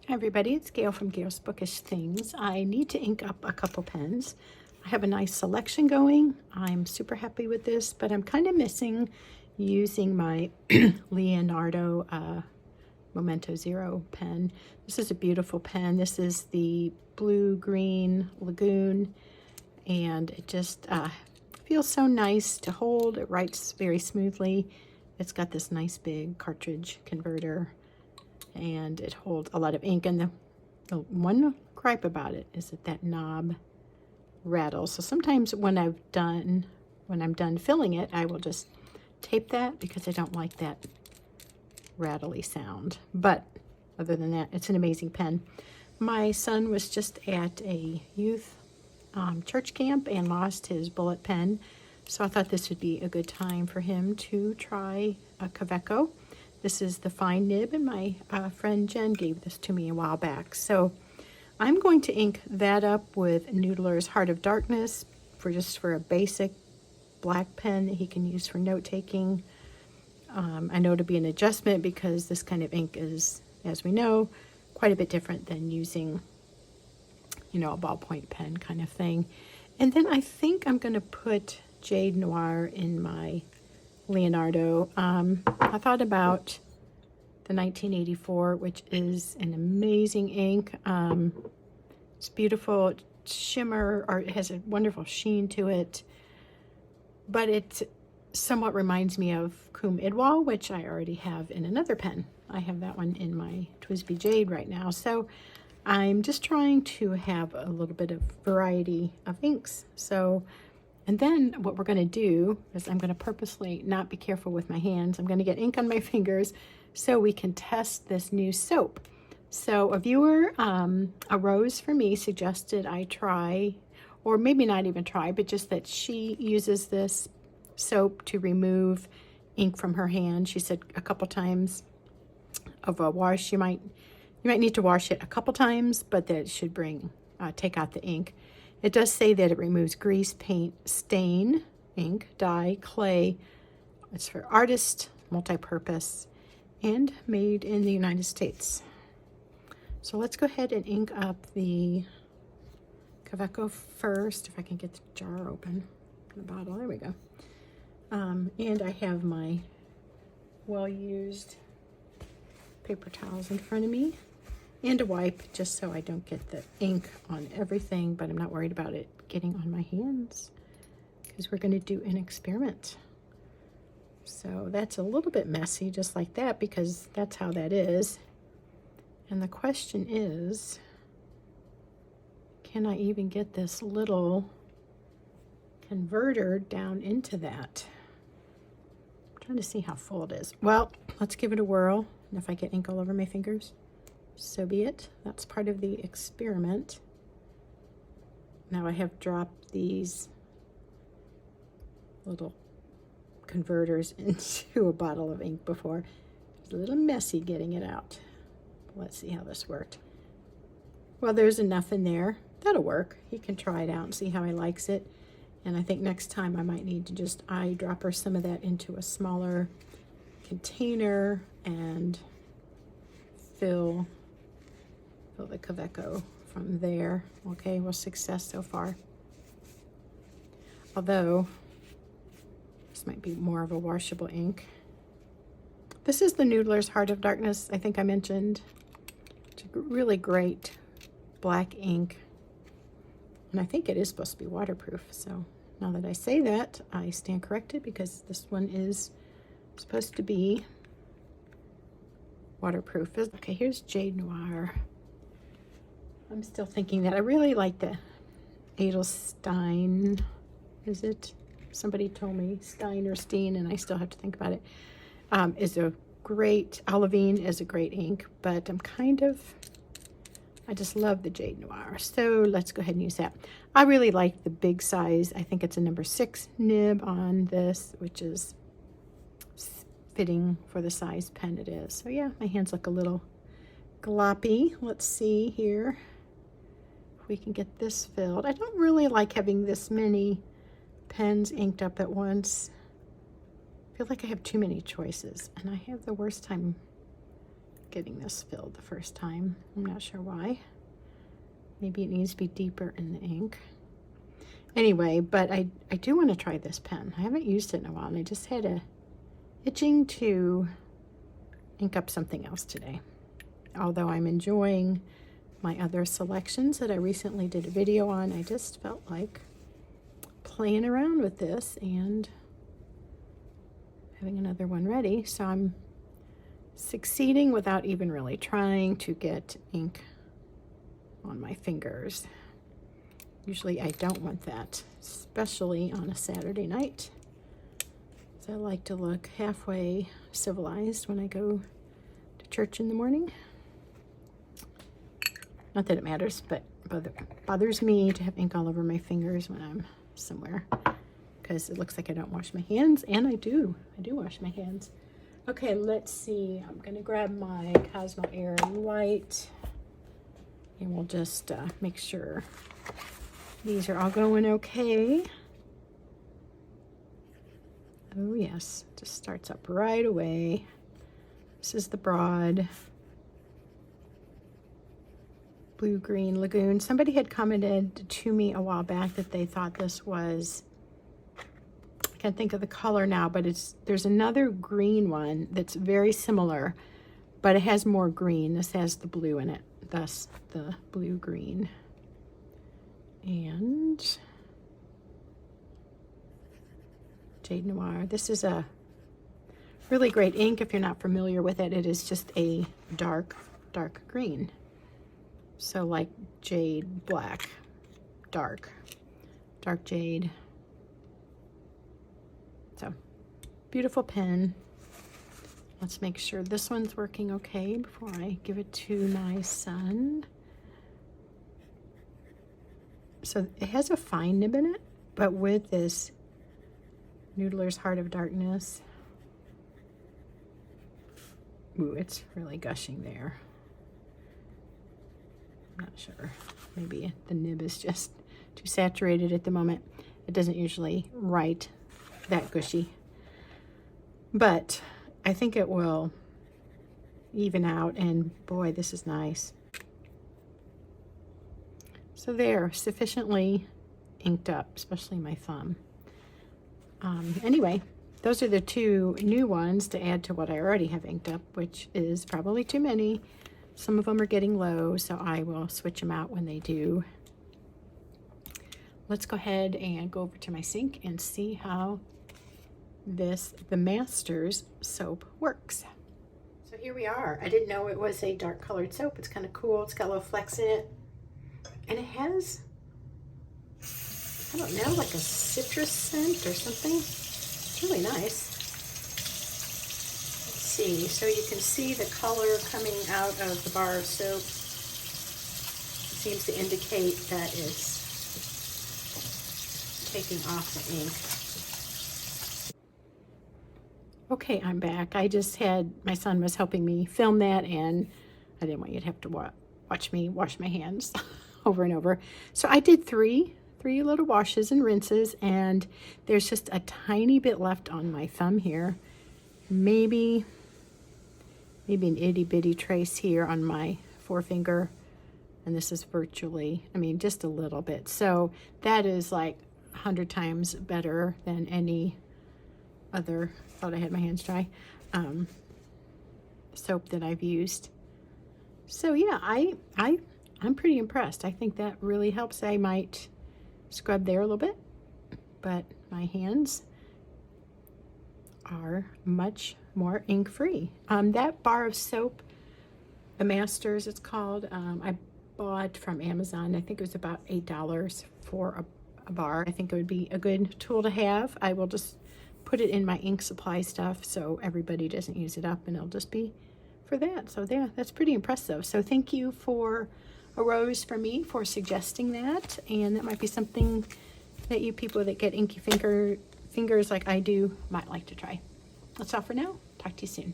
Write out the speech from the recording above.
Hi everybody, it's Gail from Gail's Bookish Things. I need to ink up a couple pens. I have a nice selection going. I'm super happy with this, but I'm kind of missing using my Leonardo Momento Zero pen. This is a beautiful pen. This is the blue-green Lagoon, and it just feels so nice to hold. It writes very smoothly. It's got this nice big cartridge converter, and it holds a lot of ink. And the one gripe about it is that knob rattles. So sometimes when I'm done filling it, I will just tape that because I don't like that rattly sound. But other than that, it's an amazing pen. My son was just at a youth church camp and lost his bullet pen, so I thought this would be a good time for him to try a Kaweco. This is the fine nib, and my friend Jen gave this to me a while back. So I'm going to ink that up with Noodler's Heart of Darkness for a basic black pen that he can use for note-taking. I know it'll be an adjustment because this kind of ink is, as we know, quite a bit different than using, a ballpoint pen kind of thing. And then I think I'm going to put Jade Noir in my Leonardo. I thought about the 1984, which is an amazing ink. It's beautiful shimmer, or it has a wonderful sheen to it, but it somewhat reminds me of Coom Idwal, which I already have in another pen. I have that one in my Twisby Jade right now. So I'm just trying to have a little bit of variety of inks. And then what we're going to do is I'm going to purposely not be careful with my hands. I'm going to get ink on my fingers so we can test this new soap. So a viewer, a Rose for me, suggested I try, or maybe not even try, but just that she uses this soap to remove ink from her hand. She said a couple times of a wash, you might need to wash it a couple times, but that it should take out the ink. It does say that it removes grease, paint, stain, ink, dye, clay. It's for artists, multi-purpose, and made in the United States. So let's go ahead and ink up the Kaweco first, if I can get the jar open, the bottle. There we go. And I have my well-used paper towels in front of me, and a wipe just so I don't get the ink on everything, but I'm not worried about it getting on my hands because we're going to do an experiment. So that's a little bit messy just like that because that's how that is. And the question is, can I even get this little converter down into that? I'm trying to see how full it is. Well, let's give it a whirl, and if I get ink all over my fingers, so be it. That's part of the experiment. Now I have dropped these little converters into a bottle of ink before. It's a little messy getting it out. Let's see how this worked. Well, there's enough in there. That'll work. He can try it out and see how he likes it. And I think next time I might need to just eyedropper some of that into a smaller container and fill the Kaweco from there. Okay, well, success so far. Although this might be more of a washable ink. This is the Noodler's Heart of Darkness, I think I mentioned. It's a really great black ink, and I think it is supposed to be waterproof. So now that I say that, I stand corrected because this one is supposed to be waterproof. Okay, here's Jade Noir. I'm still thinking that I really like the Edelstein. Is it? Somebody told me Stein or Steen, and I still have to think about it. Is a great, Olivine is a great ink, but I just love the Jade Noir. So let's go ahead and use that. I really like the big size. I think it's a number 6 nib on this, which is fitting for the size pen it is. So yeah, my hands look a little gloppy. Let's see here if we can get this filled. I don't really like having this many pens inked up at once. I feel like I have too many choices, and I have the worst time getting this filled the first time. I'm not sure why. Maybe it needs to be deeper in the ink. Anyway, but I do want to try this pen. I haven't used it in a while, and I just had a itching to ink up something else today. Although I'm enjoying my other selections that I recently did a video on, I just felt like playing around with this and having another one ready. So I'm succeeding without even really trying to get ink on my fingers. Usually I don't want that, especially on a Saturday night. So I like to look halfway civilized when I go to church in the morning. Not that it matters, but it bothers me to have ink all over my fingers when I'm somewhere, because it looks like I don't wash my hands, and I do wash my hands. Okay, let's see. I'm gonna grab my Cosmo Air White, and we'll just make sure these are all going okay. Oh yes, just starts up right away. This is the broad blue-green lagoon. Somebody had commented to me a while back that they thought this was, I can't think of the color now, but there's another green one that's very similar, but it has more green. This has the blue in it, thus the blue-green. And Jade Noir. This is a really great ink. If you're not familiar with it, it is just a dark green. So like jade, black, dark jade. So beautiful pen. Let's make sure this one's working okay before I give it to my son. So it has a fine nib in it, but with this Noodler's Heart of Darkness, ooh, it's really gushing there. I'm not sure. Maybe the nib is just too saturated at the moment. It doesn't usually write that gushy. But I think it will even out, and boy, this is nice. So there, sufficiently inked up, especially my thumb. Anyway, those are the two new ones to add to what I already have inked up, which is probably too many. Some of them are getting low, so I will switch them out when they do. Let's go ahead and go over to my sink and see how the Masters soap works. So here we are. I didn't know it was a dark colored soap. It's kind of cool. It's got a little flecks in it. And it has, I don't know, like a citrus scent or something. It's really nice. See, so you can see the color coming out of the bar of soap. It seems to indicate that it's taking off the ink. Okay, I'm back. I just had, my son was helping me film that, and I didn't want you to have to watch me wash my hands over and over. So I did three little washes and rinses, and there's just a tiny bit left on my thumb here. Maybe an itty bitty trace here on my forefinger, and this is virtually, I mean, just a little bit. So that is like 100 times better than any other, thought I had my hands dry, soap that I've used. So yeah, I'm pretty impressed. I think that really helps. I might scrub there a little bit, but my hands are much more ink free. That bar of soap, the Masters it's called, I bought from Amazon. I think it was about $8 for a bar. I think it would be a good tool to have. I will just put it in my ink supply stuff so everybody doesn't use it up, and it'll just be for that. So yeah, that's pretty impressive. So thank you for a rose for me for suggesting that, and that might be something that you people that get inky fingers like I do might like to try. That's all for now. Talk to you soon.